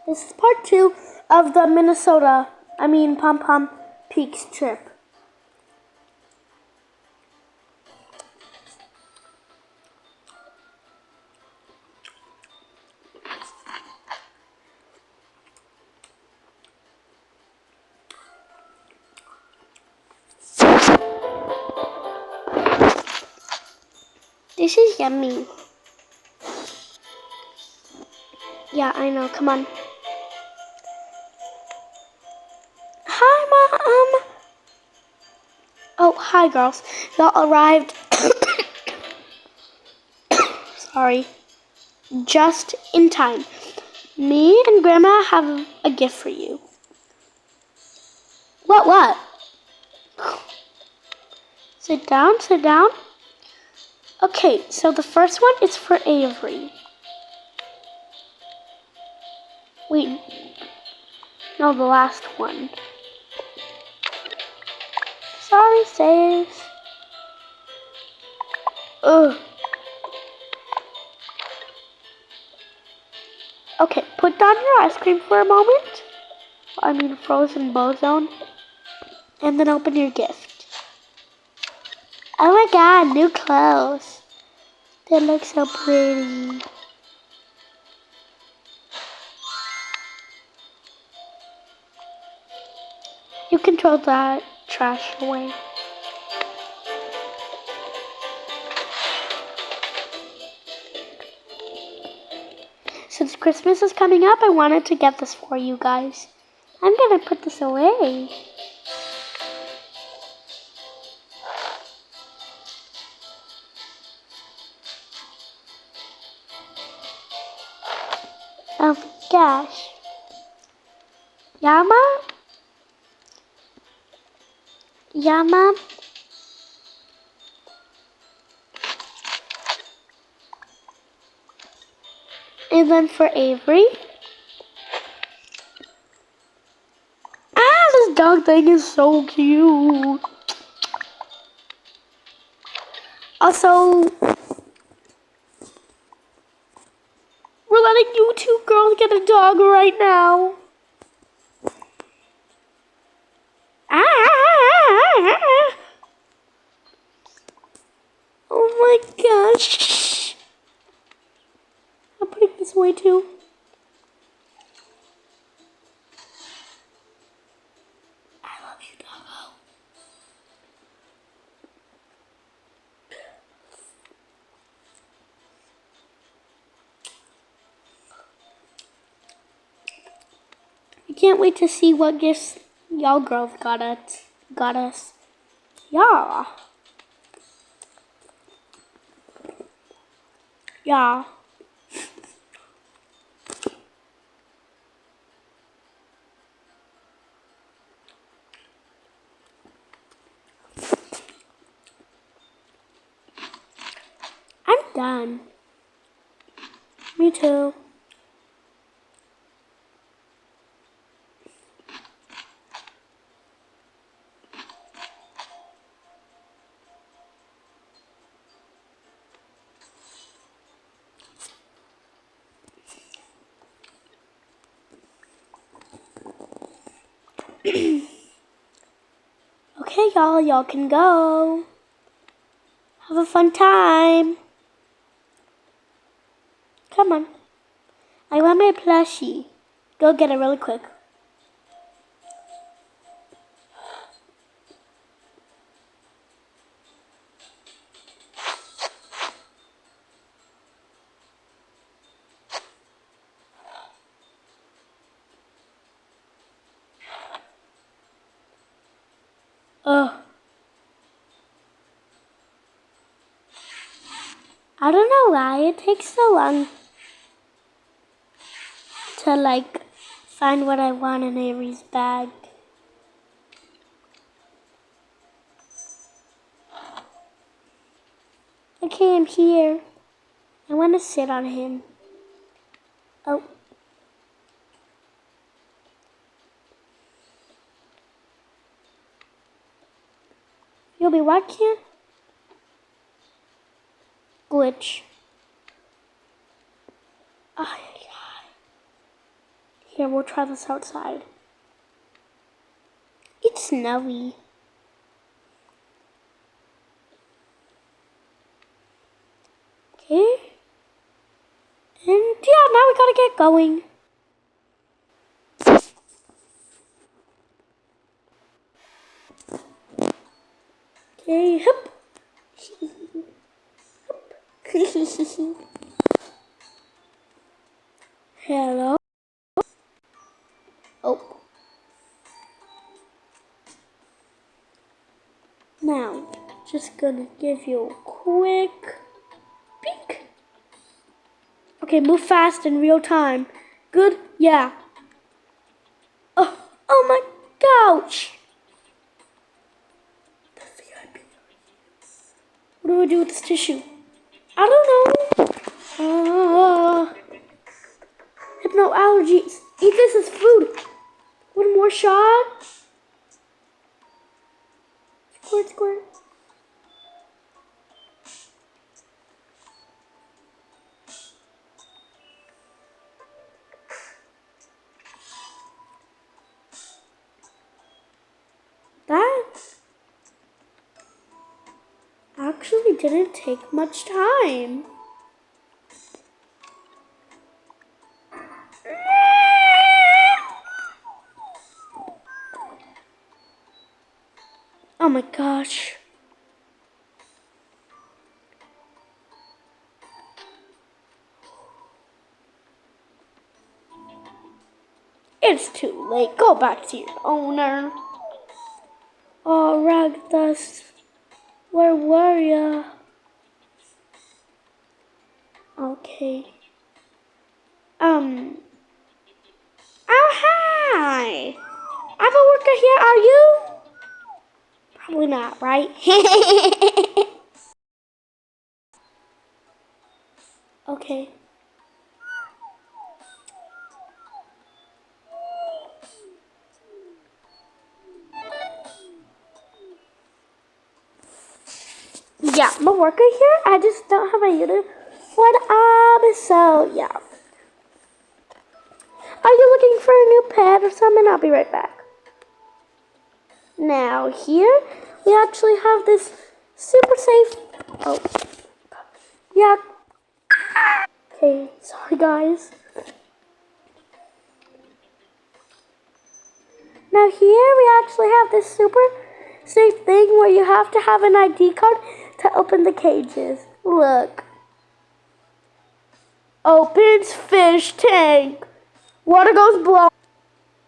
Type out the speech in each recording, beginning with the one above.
This is part 2 of the Pom Pom Peaks trip. This is yummy. Yeah, I know. Come on. Hi, Mom. Oh, hi, girls. Y'all arrived. Sorry. Just in time. Me and Grandma have a gift for you. What? Sit down. Okay, so the first one is for Avery. Wait. No, the last one. Sorry, Saves. Ugh. Okay, put down your ice cream for a moment. Frozen Bozone. And then open your gift. Oh my god, new clothes. They look so pretty. You can throw that trash away. Since Christmas is coming up, I wanted to get this for you guys. I'm gonna put this away. Oh my gosh. Yama? And then for Avery. This dog thing is so cute. Also, we're letting you two girls get a dog right now. Oh my gosh. I'm putting this away too. I love you, doggo. I can't wait to see what gifts y'all girls got us. Yeah. Yeah. I'm done. Me too. Okay, y'all can go. Have a fun time. Come on. I want my plushie. Go get it really quick. Ugh. I don't know why it takes so long to find what I want in Avery's bag. Okay, I'm here. I want to sit on him. Oh. You'll be what, kid? Glitch. Oh, Here, we'll try this outside. It's snowy. Okay. And yeah, now we gotta get going. Okay, hop. Hello. Oh. Now, just gonna give you a quick peek. Okay, move fast in real time. Good? Yeah. Oh my gosh. What do I do with this tissue? I don't know. Hypno allergies. Eat this as food. One more shot. Squirt, squirt. That actually didn't take much time. Oh my gosh. It's too late. Go back to your owner. Oh, Ragdust. Where were ya? Okay. Oh, hi. I'm a worker here. Are you? Probably not, right? Okay. Yeah, I'm a worker here. I just don't have a uniform. So yeah. Are you looking for a new pet or something? I'll be right back. Now here we actually have this super safe. Oh, yeah. Okay, sorry guys. Now here we actually have this super safe thing where you have to have an ID card to open the cages. Look. Opens fish tank. Water goes blow.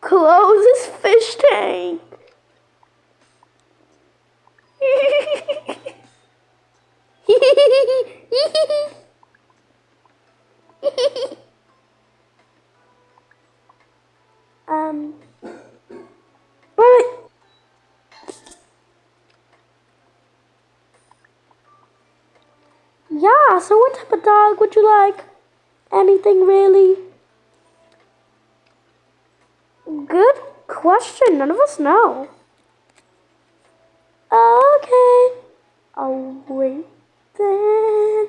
Closes fish tank. Wait. Yeah, so what type of dog would you like? Anything really? Good question. None of us know. Okay. Oh, wait. Then.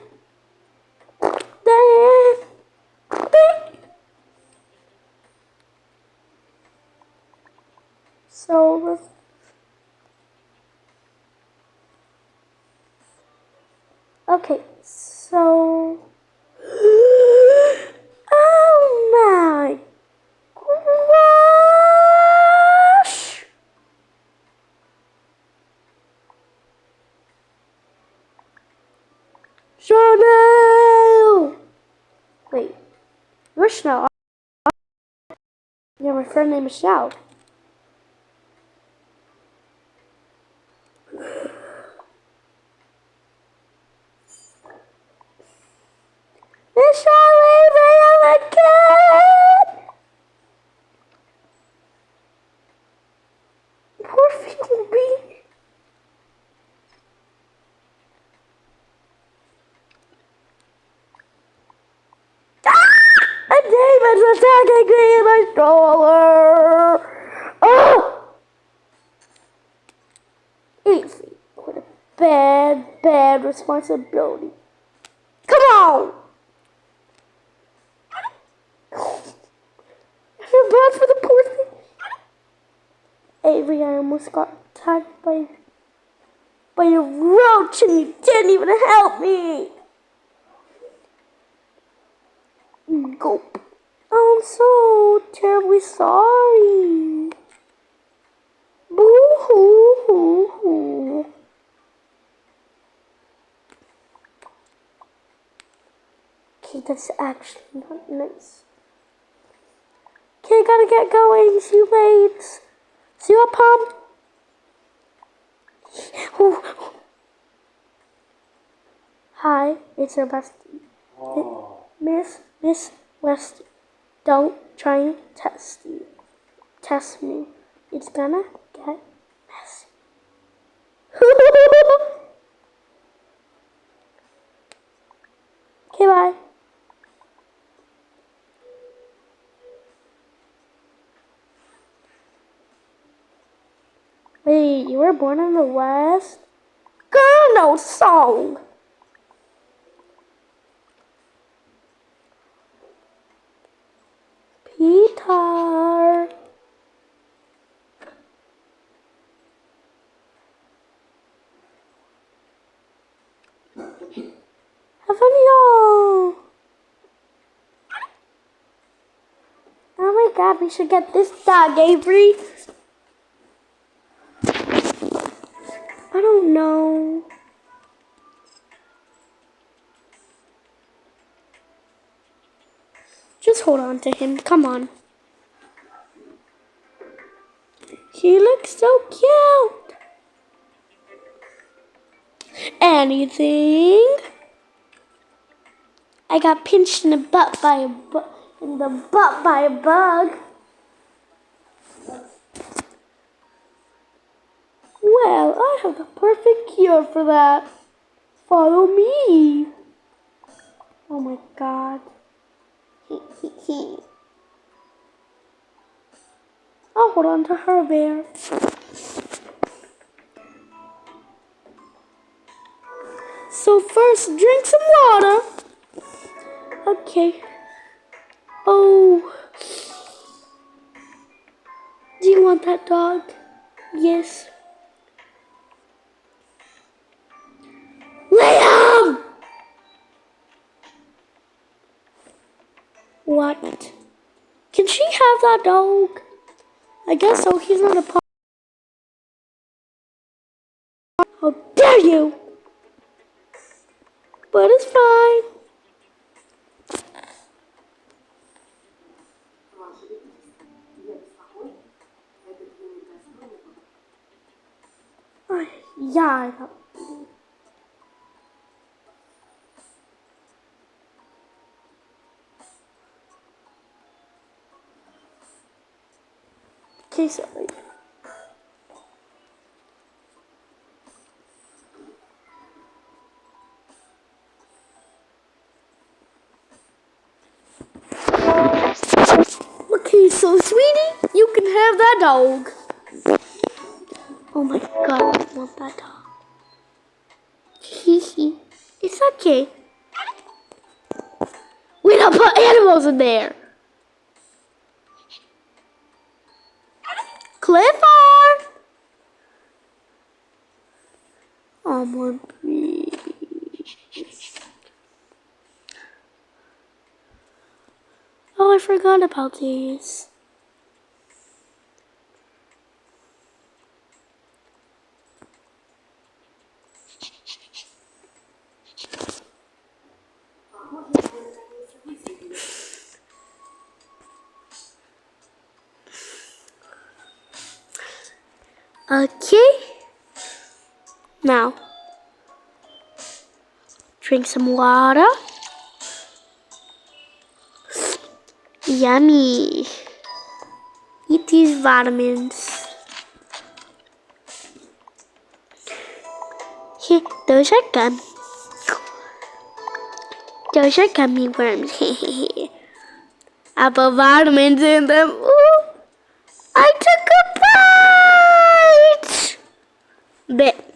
So let's. Okay, so. Oh my gosh! Chanel! Wait, you're Chanel. Yeah, my friend named Michelle. Michelle, leave me again! Poor Phoebe. A demon's attacking me in my stroller! Oh! Easy. What a bad responsibility. Come on! You're almost got attacked by a roach and you didn't even help me. Gulp. I'm so terribly sorry. Boo hoo hoo hoo. Okay, that's actually not nice. Okay, gotta get going. See you later. See you, Pom. Hi, it's your bestie. Miss West. Don't try and test me. It's gonna get messy. Okay, bye. Wait, you were born in the West? Girl, no song. Peter. Haven't you? Oh my god, we should get this dog, Avery. I don't know. Just hold on to him. Come on. He looks so cute. Anything? I got pinched in the butt by a bug. Well, I have the perfect cure for that. Follow me. Oh my god. I'll hold on to her bear. So first, drink some water. Okay. Oh. Do you want that dog? Yes. Liam! What? Can she have that dog? I guess so. He's not a pup. How dare you! But it's fine. Yeah, I got. Okay, sorry. Okay, so sweetie, you can have that dog. Oh my god, I want that dog. It's okay. We don't put animals in there. Clifford! Oh my baby. Oh, I forgot about these. Okay. Now, drink some water. Yummy. Eat these vitamins. Here, those are gum. Those are gummy worms. I put vitamins in them. Ooh, I took a bite. Bit.